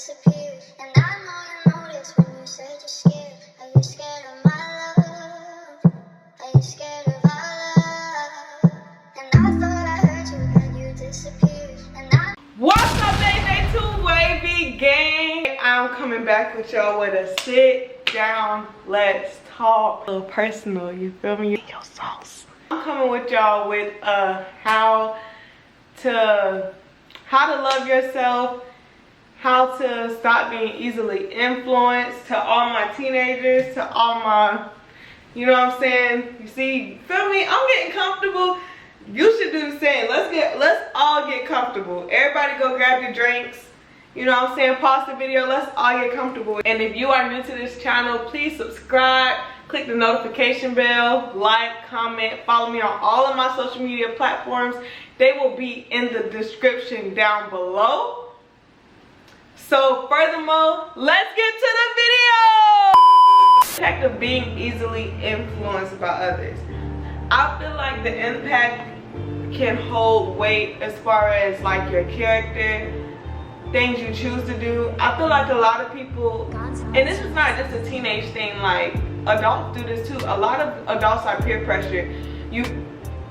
disappeared. And I know you noticed when you said you're scared. Are you scared of my love? Are you scared of our love? And I thought I heard you, then you disappeared. What's up, Day 2 Wavy Gang? I'm coming back with y'all with a sit down, let's talk. A little personal, you feel me? Your sauce. I'm coming with y'all with how to love yourself, how to stop being easily influenced, to all my teenagers, to all my, you know what I'm saying? You see, feel me? I'm getting comfortable. You should do the same. Let's all get comfortable. Everybody go grab your drinks. You know what I'm saying? Pause the video. Let's all get comfortable. And if you are new to this channel, please subscribe. Click the notification bell. Like, comment, follow me on all of my social media platforms. They will be in the description down below. So furthermore, let's get to the video. The impact of being easily influenced by others. I feel like the impact can hold weight as far as like your character, things you choose to do. I feel like a lot of people, and this is not just a teenage thing, like adults do this too. A lot of adults are peer pressured. You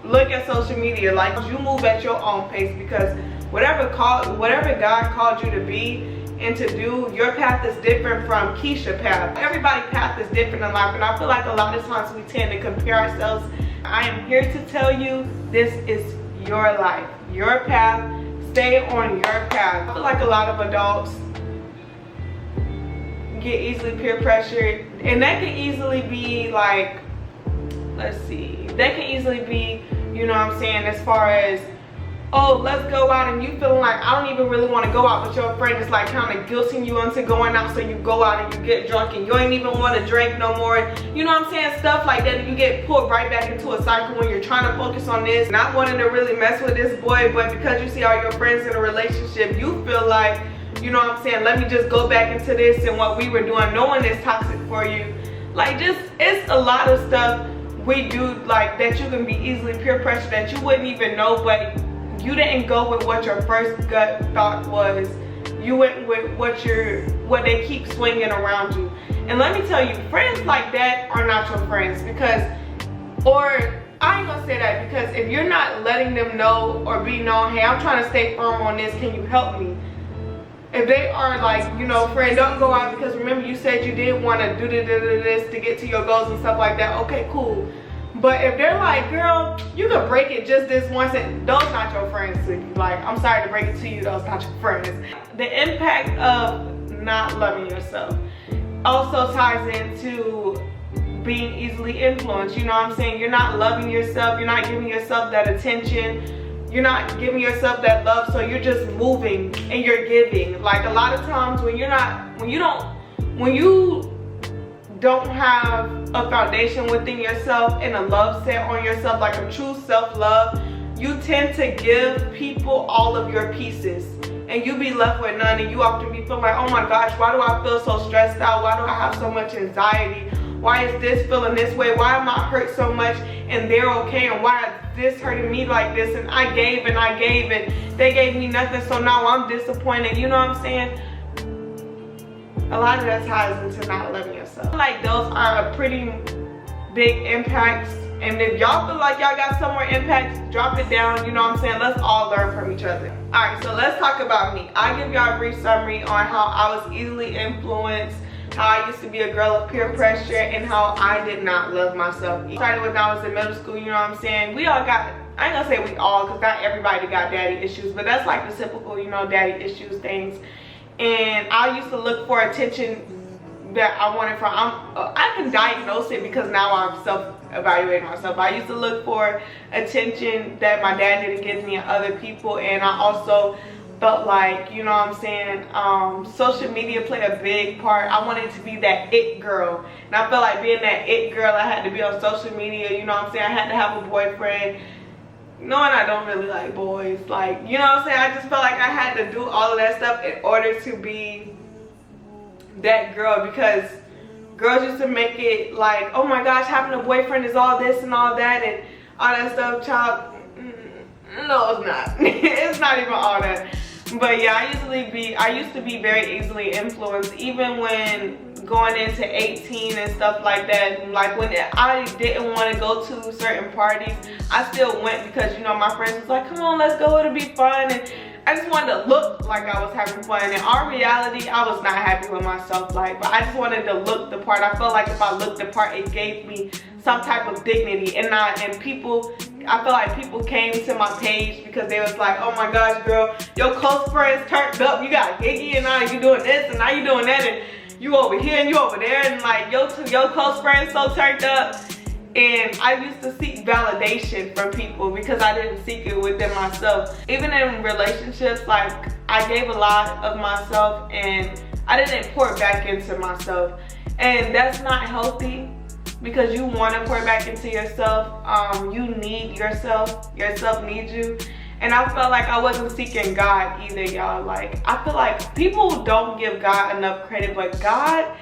look at social media, like you move at your own pace because whatever God called you to be and to do, your path is different from Keisha's path. Everybody's path is different in life, and I feel like a lot of times we tend to compare ourselves. I am here to tell you, this is your life, your path. Stay on your path. I feel like a lot of adults get easily peer pressured, and that can easily be like, let's see, that can easily be, you know what I'm saying, as far as, oh, let's go out, and you feeling like, I don't even really want to go out, but your friend is like kind of guilting you into going out, so you go out and you get drunk and you ain't even want to drink no more. You know what I'm saying? Stuff like that, and you get pulled right back into a cycle when you're trying to focus on this, not wanting to really mess with this boy, but because you see all your friends in a relationship, you feel like, you know what I'm saying, let me just go back into this and what we were doing, knowing it's toxic for you. Like, just, it's a lot of stuff we do like that you can be easily peer pressured that you wouldn't even know, but you didn't go with what your first gut thought was. You went with what they keep swinging around you. And let me tell you, friends like that are not your friends, because, or I ain't gonna say that, because if you're not letting them know or be known, hey, I'm trying to stay firm on this, can you help me? If they are like, you know, friend, don't go out because remember you said you did want to do this to get to your goals and stuff like that, okay, cool. But if they're like, girl, you could break it just this once, and those not your friends to you. Like, I'm sorry to break it to you, those not your friends. The impact of not loving yourself also ties into being easily influenced. You know what I'm saying? You're not loving yourself. You're not giving yourself that attention. You're not giving yourself that love. So you're just moving and you're giving. Like, a lot of times when you don't have a foundation within yourself and a love set on yourself, like a true self-love, you tend to give people all of your pieces and you be left with none, and you often be feeling like, oh my gosh, why do I feel so stressed out? Why do I have so much anxiety? Why is this feeling this way? Why am I hurt so much and they're okay? And why is this hurting me like this? And I gave and they gave me nothing, so now I'm disappointed. You know what I'm saying? A lot of that ties into not loving yourself. Like, those are a pretty big impacts. And if y'all feel like y'all got some more impacts, drop it down. You know what I'm saying? Let's all learn from each other. Alright, so let's talk about me. I'll give y'all a brief summary on how I was easily influenced, how I used to be a girl of peer pressure, and how I did not love myself. It started when I was in middle school, you know what I'm saying? We all got, I ain't gonna say we all, because not everybody got daddy issues, but that's like the typical, you know, daddy issues things. And I used to look for attention that I wanted from, I can diagnose it because now I'm self-evaluating myself. I used to look for attention that my dad didn't give me and other people, and I also felt like, you know what I'm saying, social media played a big part. I wanted to be that it girl, and I felt like being that it girl, I had to be on social media, you know what I'm saying, I had to have a boyfriend. Knowing I don't really like boys, like, you know what I'm saying, I just felt like I had to do all of that stuff in order to be that girl, because girls used to make it like, oh my gosh, having a boyfriend is all this and all that and all that stuff. Child, no, it's not. It's not even all that. But yeah, I used to be very easily influenced, even when going into 18 and stuff like that. Like when I didn't want to go to certain parties, I still went because, you know, my friends was like, come on, let's go, it'll be fun. And I just wanted to look like I was having fun. In our reality, I was not happy with myself, like, but I just wanted to look the part. I felt like if I looked the part, it gave me some type of dignity. I feel like people came to my page because they was like, oh my gosh, girl, your close friends turned up. You got Giggy and now you doing this and now you doing that, and you over here and you over there, and like your close friends so turned up. And I used to seek validation from people because I didn't seek it within myself. Even in relationships, like I gave a lot of myself and I didn't pour back into myself. And that's not healthy because you want to pour back into yourself. You need yourself. Yourself needs you. And I felt like I wasn't seeking God either, y'all. Like, I feel like people don't give God enough credit, but God,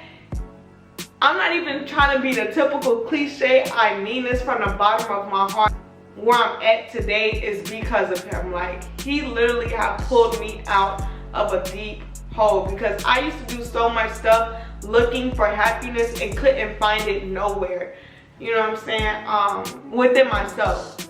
I'm not even trying to be the typical cliche. I mean this from the bottom of my heart. Where I'm at today is because of him. Like, he literally have pulled me out of a deep hole because I used to do so much stuff looking for happiness and couldn't find it nowhere. You know what I'm saying? Within myself.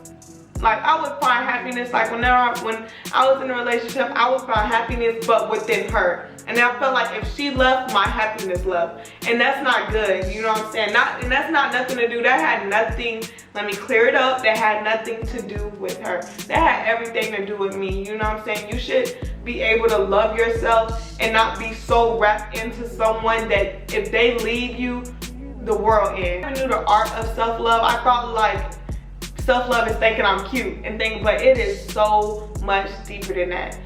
Like, I would find happiness, like when I was in a relationship, I would find happiness but within her. And I felt like if she left, my happiness left. And that's not good, you know what I'm saying? And that's not nothing to do, that had nothing, let me clear it up, that had nothing to do with her. That had everything to do with me, you know what I'm saying? You should be able to love yourself and not be so wrapped into someone that if they leave you, the world ends. I knew the art of self-love. I thought like self-love is thinking I'm cute and thinking, but it is so much deeper than that.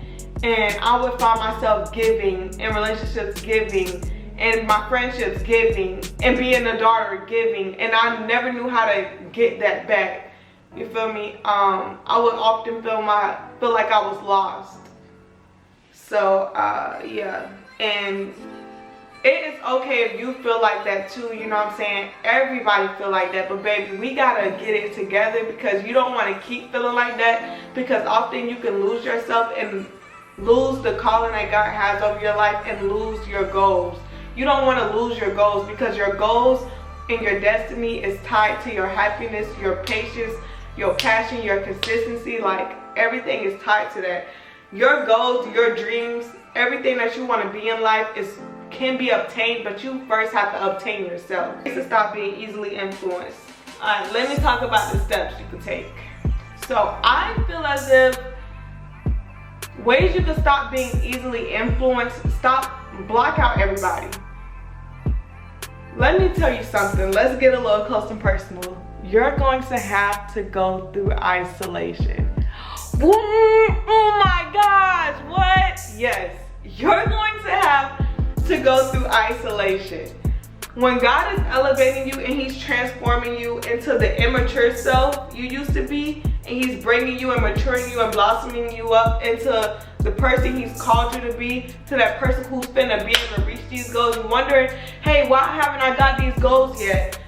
And I would find myself giving in relationships, giving, and my friendships giving, and being a daughter giving, and I never knew how to get that back. You feel me? I would often feel like I was lost. So yeah, and it is okay if you feel like that too, you know what I'm saying? Everybody feel like that, but baby, we gotta get it together because you don't want to keep feeling like that, because often you can lose yourself and lose the calling that God has over your life and lose your goals. You don't want to lose your goals because your goals and your destiny is tied to your happiness, your patience, your passion, your consistency. Like, everything is tied to that. Your goals, your dreams, everything that you want to be in life can be obtained, but you first have to obtain yourself. To stop being easily influenced. Alright, let me talk about the steps you can take. So I feel as if ways you can stop being easily influenced, block out everybody. Let me tell you something. Let's get a little close and personal. You're going to have to go through isolation. Oh my gosh, what? Yes, you're going to have to go through isolation. When God is elevating you and he's transforming you into the immature self you used to be, and he's bringing you and maturing you and blossoming you up into the person he's called you to be, to that person who's finna be able to reach these goals, you're wondering, hey, why haven't I got these goals yet?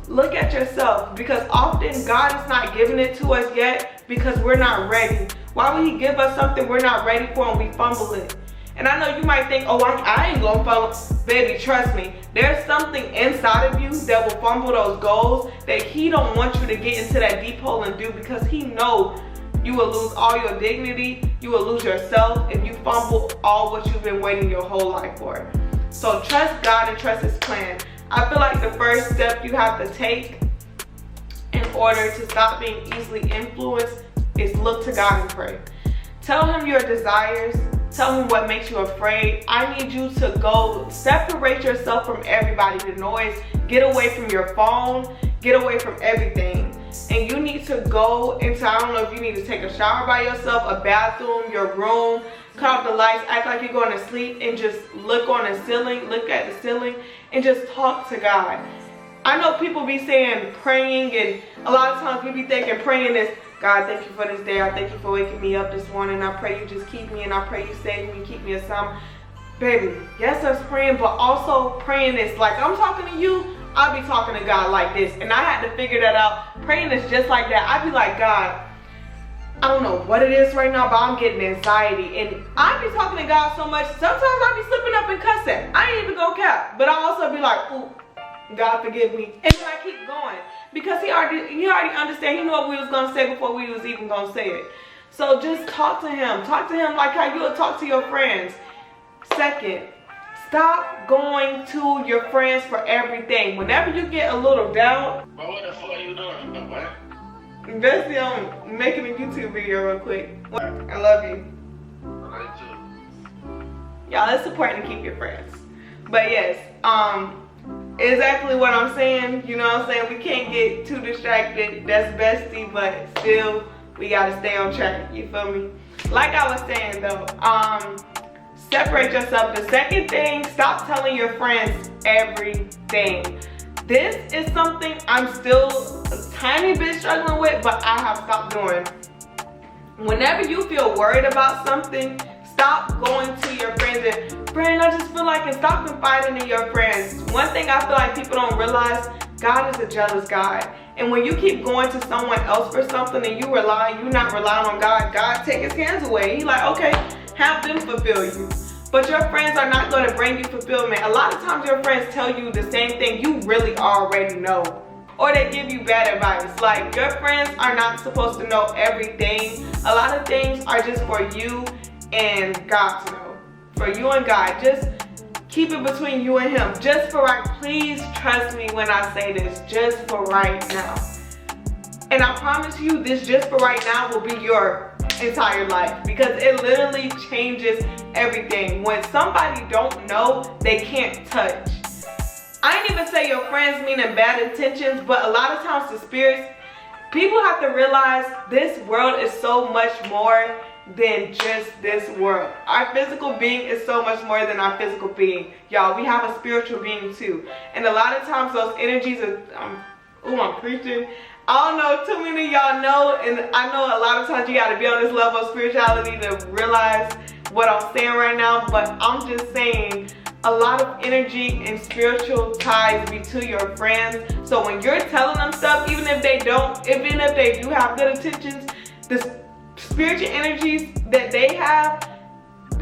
Look at yourself, because often God is not giving it to us yet because we're not ready. Why would he give us something we're not ready for and we fumble it? And I know you might think, oh, I ain't gonna fumble. Baby, trust me. There's something inside of you that will fumble those goals that he don't want you to get into that deep hole and do, because he knows you will lose all your dignity. You will lose yourself if you fumble all what you've been waiting your whole life for. So trust God and trust his plan. I feel like the first step you have to take in order to stop being easily influenced is look to God and pray. Tell him your desires. Tell him what makes you afraid. I need you to go separate yourself from everybody, the noise. Get away from your phone. Get away from everything. And you need to go into, I don't know if you need to take a shower by yourself, a bathroom, your room, cut off the lights, act like you're going to sleep, and just look on the ceiling, look at the ceiling, and just talk to God. I know people be saying praying, and a lot of times we be thinking praying is, God, thank you for this day. I thank you for waking me up this morning. I pray you just keep me, and I pray you save me, keep me a sound. Baby, yes, that's praying, but also praying is like, I'm talking to you, I'll be talking to God like this. And I had to figure that out. Praying is just like that. I'd be like, God, I don't know what it is right now, but I'm getting anxiety. And I be talking to God so much, sometimes I be slipping up and cussing. I ain't even gonna cap. But I also be like, ooh, God forgive me. And then I keep going. Because he already understand. He knew what we was gonna say before we was even gonna say it. So just talk to him. Talk to him like how you would talk to your friends. Second, stop going to your friends for everything. Whenever you get a little down. But what the fuck are you doing, man? Bestie, I'm making a YouTube video real quick. I love you. I like you. Y'all, it's important to keep your friends. But yes, exactly what I'm saying. You know what I'm saying? We can't get too distracted. That's bestie, but still, we gotta stay on track. You feel me? Like I was saying though, separate yourself. The second thing, stop telling your friends everything. This is something I'm still a tiny bit struggling with, but I have stopped doing. Whenever you feel worried about something, stop going to your friends and, friend, I just feel like, and stop confiding in your friends. One thing I feel like people don't realize, God is a jealous God. And when you keep going to someone else for something and you're not relying on God, God take his hands away. He's like, okay, have them fulfill you. But your friends are not going to bring you fulfillment. A lot of times your friends tell you the same thing you really already know. Or they give you bad advice. Like, your friends are not supposed to know everything. A lot of things are just for you and God to know. For you and God. Just keep it between you and him. Just for right. Please trust me when I say this. Just for right now. And I promise you, this just for right now will be your entire life, because it literally changes everything. When somebody don't know, they can't touch. I ain't even say your friends meaning bad intentions, but a lot of times the spirits, people have to realize this world is so much more than just this world. Our physical being is so much more than our physical being. Y'all, we have a spiritual being too. And a lot of times those energies are, I'm preaching. I don't know, too many of y'all know, and I know a lot of times you gotta be on this level of spirituality to realize what I'm saying right now, but I'm just saying a lot of energy and spiritual ties be to your friends. So when you're telling them stuff, even if they do have good intentions, the spiritual energies that they have,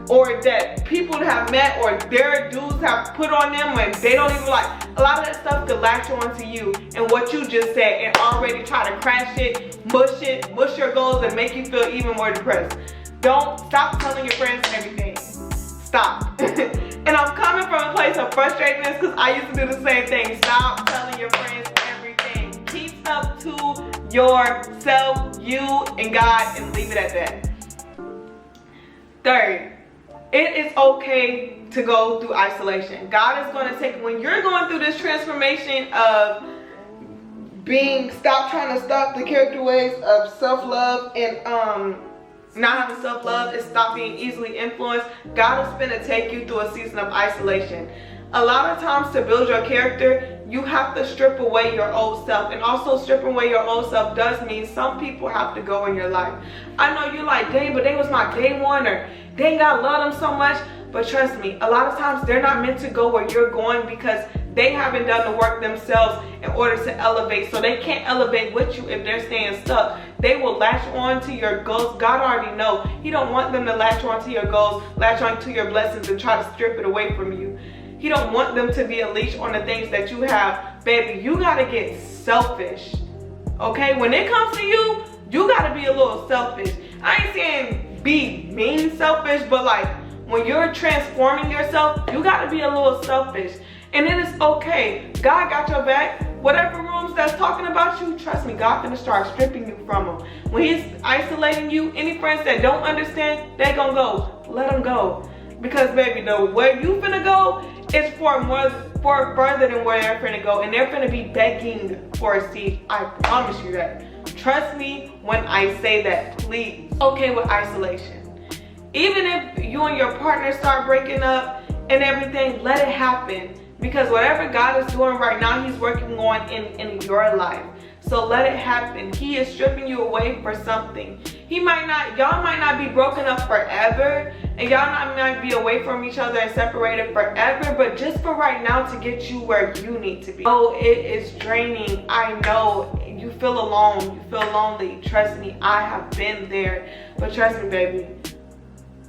or that people have met, or their dudes have put on them when they don't even like, a lot of that stuff could latch onto you and what you just said and already try to crash it, mush your goals and make you feel even more depressed. Stop telling your friends everything. Stop. And I'm coming from a place of frustratedness because I used to do the same thing. Stop telling your friends everything. Keep stuff to yourself, you and God, and leave it at that. Third, it is okay to go through isolation. God is going to take, when you're going through this transformation of stop trying to stop the character ways of self-love and not having self-love, and stop being easily influenced. God is going to take you through a season of isolation. A lot of times to build your character, you have to strip away your old self. And also stripping away your old self does mean some people have to go in your life. I know you're like, dang, but they was my day one, or dang, I love them so much. But trust me, a lot of times they're not meant to go where you're going because they haven't done the work themselves in order to elevate. So they can't elevate with you if they're staying stuck. They will latch on to your goals. God already know. He don't want them to latch on to your goals, latch on to your blessings and try to strip it away from you. He don't want them to be a leash on the things that you have. Baby, you gotta get selfish. Okay? When it comes to you, you gotta be a little selfish. I ain't saying be mean selfish, but like when you're transforming yourself, you gotta be a little selfish. And it is okay. God got your back. Whatever rooms that's talking about you, trust me, God finna start stripping you from them. When he's isolating you, any friends that don't understand, they gonna go. Let them go. Because baby, where you finna go is for further than where they're finna go. And they're finna be begging for a seat. I promise you that. Trust me when I say that, please. Okay with isolation. Even if you and your partner start breaking up and everything, let it happen. Because whatever God is doing right now, he's working on in your life. So let it happen. He is stripping you away for something. Y'all might not be broken up forever, and y'all might be away from each other and separated forever, but just for right now to get you where you need to be. Oh, it is draining. I know. You feel alone, you feel lonely, trust me, I have been there. But trust me, baby,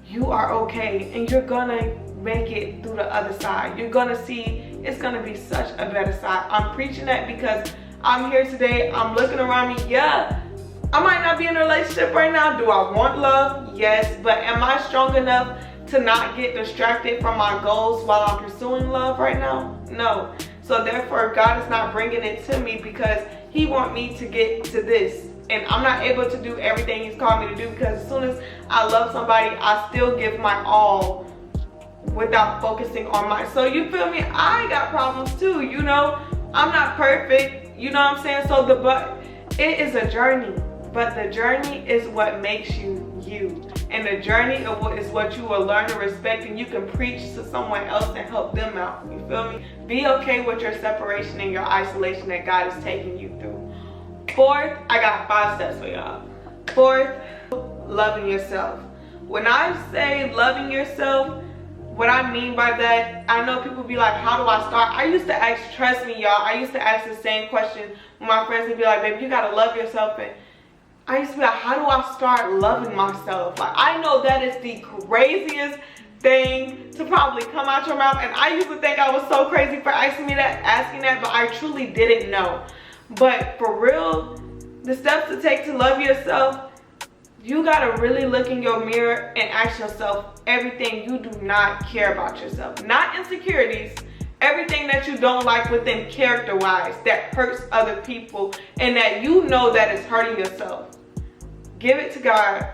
you are okay, and you're gonna make it through the other side. You're gonna see it's gonna be such a better side. I'm preaching that because I'm here today. I'm looking around me. Yeah, I might not be in a relationship right now. Do I want love? Yes. But am I strong enough to not get distracted from my goals while I'm pursuing love right now? No. So therefore, God is not bringing it to me because he wants me to get to this. And I'm not able to do everything he's called me to do, because as soon as I love somebody, I still give my all without focusing on my. So you feel me? I got problems too, you know. I'm not perfect, you know what I'm saying? So but it is a journey, but the journey is what makes you you. And the journey is what you will learn to respect, and you can preach to someone else and help them out. You feel me? Be okay with your separation and your isolation that God is taking you through. Fourth, I got 5 steps for y'all. Fourth, loving yourself. When I say loving yourself, what I mean by that, I know people be like, how do I start? I used to ask, trust me y'all, I used to ask the same question when my friends would be like, baby, you gotta love yourself. And I used to be like, how do I start loving myself? Like, I know that is the craziest thing to probably come out your mouth, and I used to think I was so crazy for asking that, but I truly didn't know. But for real, the steps to take to love yourself, you gotta really look in your mirror and ask yourself everything you do not care about yourself. Not insecurities, everything that you don't like within character-wise that hurts other people and that you know that is hurting yourself. Give it to God.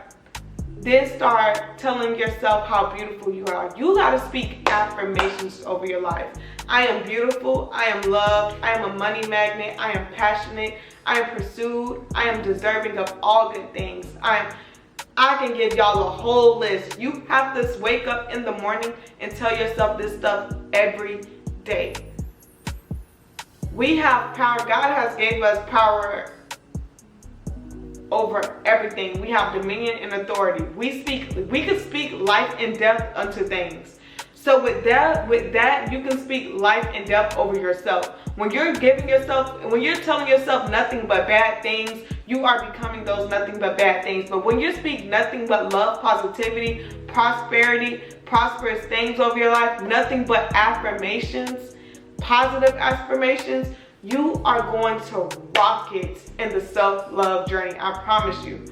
Then start telling yourself how beautiful you are. You gotta speak affirmations over your life. I am beautiful, I am loved, I am a money magnet, I am passionate, I am pursued, I am deserving of all good things. I can give y'all a whole list. You have to wake up in the morning and tell yourself this stuff every day. We have power. God has gave us power over everything. We have dominion and authority. We can speak life and death unto things. So with that, you can speak life and death over yourself. When you're telling yourself nothing but bad things, you are becoming those nothing but bad things. But when you speak nothing but love, positivity, prosperity, prosperous things over your life, nothing but affirmations, positive affirmations, you are going to rock it in the self-love journey. I promise you.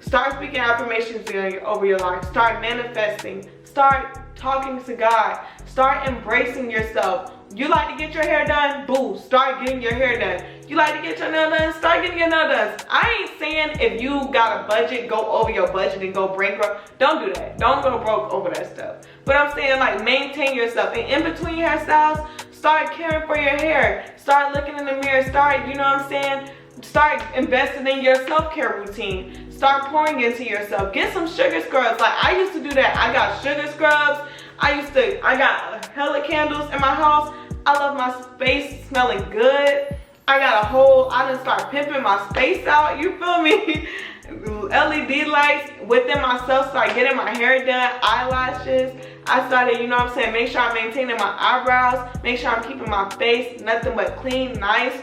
Start speaking affirmations over your life. Start manifesting. Start talking to God. Start embracing yourself. You like to get your hair done? Boo, start getting your hair done. You like to get your nail done? Start getting your nail done. I ain't saying if you got a budget, go over your budget and go bankrupt. Don't do that. Don't go broke over that stuff. But I'm saying, like, maintain yourself. And in between hairstyles, start caring for your hair. Start looking in the mirror. Start, you know what I'm saying? Start investing in your self-care routine. Start pouring into yourself. Get some sugar scrubs. Like, I used to do that. I got sugar scrubs. I got hella candles in my house. I love my space smelling good. I done start pimping my space out. You feel me? LED lights within myself. Start getting my hair done, eyelashes. I started, you know what I'm saying, make sure I'm maintaining my eyebrows. Make sure I'm keeping my face nothing but clean, nice.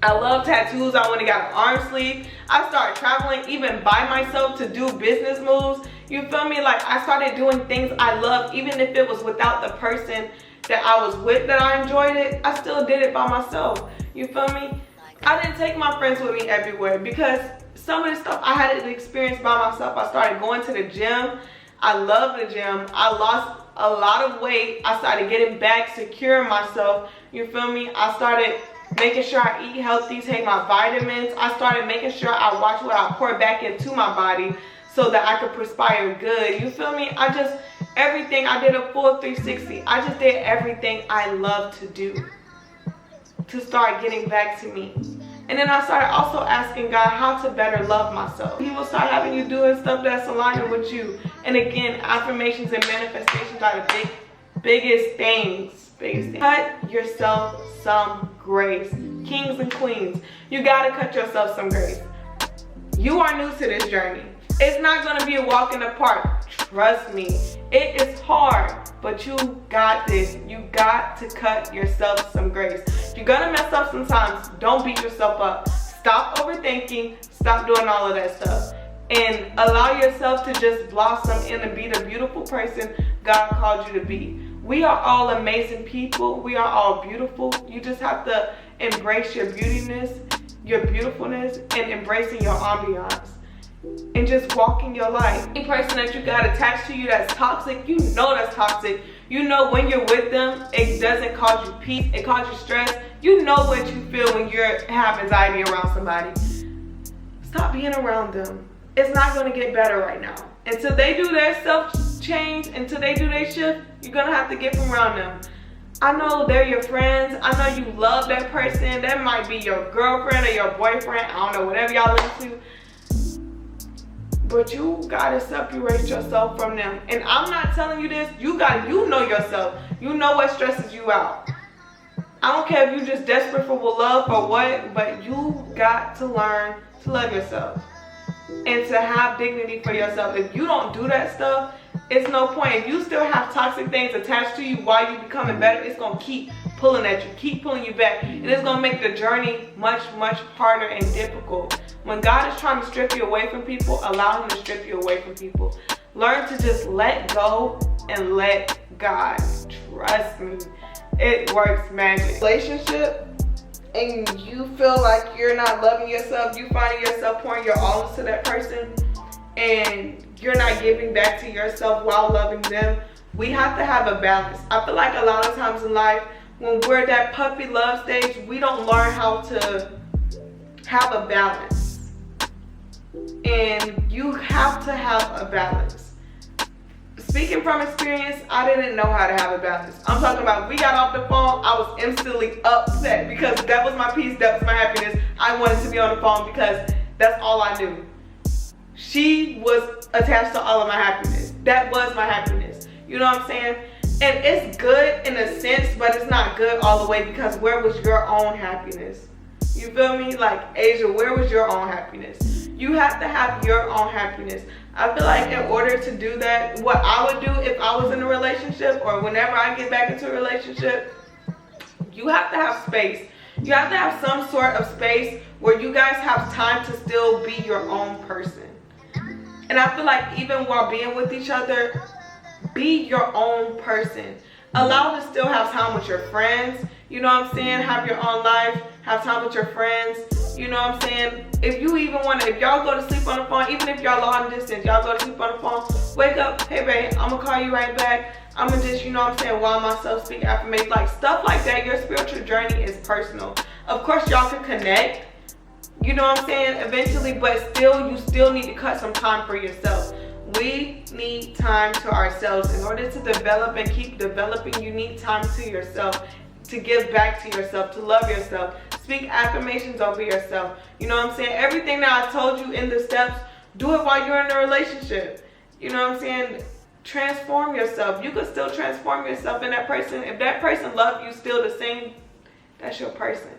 I love tattoos. I went and got an arm sleeve. I started traveling even by myself to do business moves. You feel me? Like, I started doing things I love, even if it was without the person that I was with that I enjoyed it. I still did it by myself. You feel me? I didn't take my friends with me everywhere because some of the stuff I had to experience by myself. I started going to the gym. I love the gym. I lost a lot of weight. I started getting back, securing myself. You feel me? I started making sure I eat healthy, take my vitamins. I started making sure I watch what I pour back into my body so that I could perspire good. You feel me? Everything. I did a full 360. I just did everything I love to do to start getting back to me. And then I started also asking God how to better love myself. He will start having you doing stuff that's aligning with you. And again, affirmations and manifestations are the biggest things. Cut yourself some grace. Kings and queens, you gotta cut yourself some grace. You are new to this journey. It's not gonna be a walk in the park. Trust me. It is hard, but you got this. You got to cut yourself some grace. You're gonna mess up sometimes. Don't beat yourself up. Stop overthinking, stop doing all of that stuff, and allow yourself to just blossom and be the beautiful person God called you to be. We are all amazing people. We are all beautiful. You just have to embrace your beautiness, your beautifulness, and embracing your ambiance. And just walking your life. Any person that you got attached to you that's toxic, you know that's toxic. You know when you're with them, it doesn't cause you peace, it causes you stress. You know what you feel when you have anxiety around somebody. Stop being around them. It's not going to get better right now. Until they do their self-change, until they do their shift, you're going to have to get from around them. I know they're your friends. I know you love that person. That might be your girlfriend or your boyfriend. I don't know, whatever y'all into. But you gotta separate yourself from them. And I'm not telling you this. You know yourself. You know what stresses you out. I don't care if you're just desperate for love or what, but you got to learn to love yourself and to have dignity for yourself. If you don't do that stuff, it's no point. If you still have toxic things attached to you while you're becoming better, it's gonna keep pulling at you, keep pulling you back, and it's gonna make the journey much, much harder and difficult. When God is trying to strip you away from people, allow him to strip you away from people. Learn to just let go and let God. Trust me, it works magic. Relationship, and you feel like you're not loving yourself, you finding yourself pouring your all into that person, and you're not giving back to yourself while loving them. We have to have a balance. I feel like a lot of times in life, when we're at that puppy love stage, we don't learn how to have a balance. And you have to have a balance. Speaking from experience, I didn't know how to have a balance. I'm talking about, we got off the phone, I was instantly upset because that was my peace, that was my happiness. I wanted to be on the phone because that's all I knew. She was attached to all of my happiness. That was my happiness. You know what I'm saying? And it's good in a sense, but it's not good all the way, because where was your own happiness? You feel me? Like, Asia, where was your own happiness? You have to have your own happiness. I feel like in order to do that, what I would do if I was in a relationship, or whenever I get back into a relationship, you have to have space. You have to have some sort of space where you guys have time to still be your own person. And I feel like even while being with each other, be your own person. Allow to still have time with your friends. You know what I'm saying? Have your own life. Have time with your friends. You know what I'm saying? If you even want to, if y'all go to sleep on the phone, even if y'all long distance, y'all go to sleep on the phone, wake up, hey babe, I'm gonna call you right back. I'm gonna just, you know what I'm saying, while myself speak affirmations, like stuff like that. Your spiritual journey is personal. Of course, y'all can connect, you know what I'm saying, eventually, but still, you still need to cut some time for yourself. We need time to ourselves. In order to develop and keep developing, you need time to yourself, to give back to yourself, to love yourself. Speak affirmations over yourself. You know what I'm saying? Everything that I told you in the steps, do it while you're in a relationship. You know what I'm saying? Transform yourself. You can still transform yourself in that person. If that person loves you still the same, that's your person.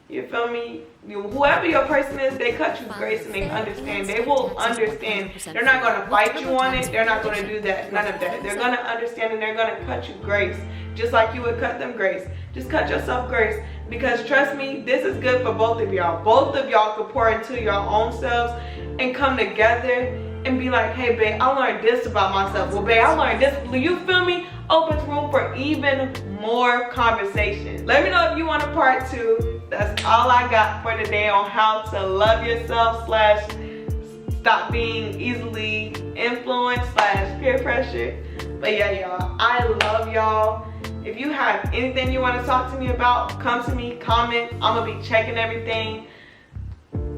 You feel me? Whoever your person is, they cut you grace and they understand. They will understand. They're not going to fight you on it. They're not going to do that. None of that. They're going to understand and they're going to cut you grace. Just like you would cut them grace. Just cut yourself grace. Because trust me, this is good for both of y'all. Both of y'all could pour into your own selves and come together and be like, hey babe, I learned this about myself. Well babe, I learned this. You feel me? Opens room for even more conversation. Let me know if you want a part 2. That's all I got for today on how to love yourself / stop being easily influenced / peer pressure. But yeah, y'all, I love y'all. If you have anything you want to talk to me about, come to me, comment. I'm gonna be checking everything.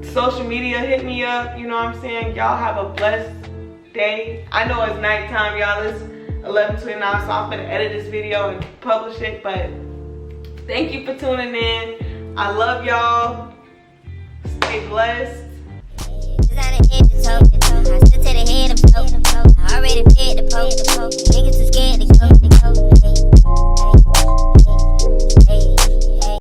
Social media, hit me up. You know what I'm saying? Y'all have a blessed day. I know it's nighttime, y'all. It's 11:29, so I'm gonna edit this video and publish it. But thank you for tuning in. I love y'all. Stay blessed.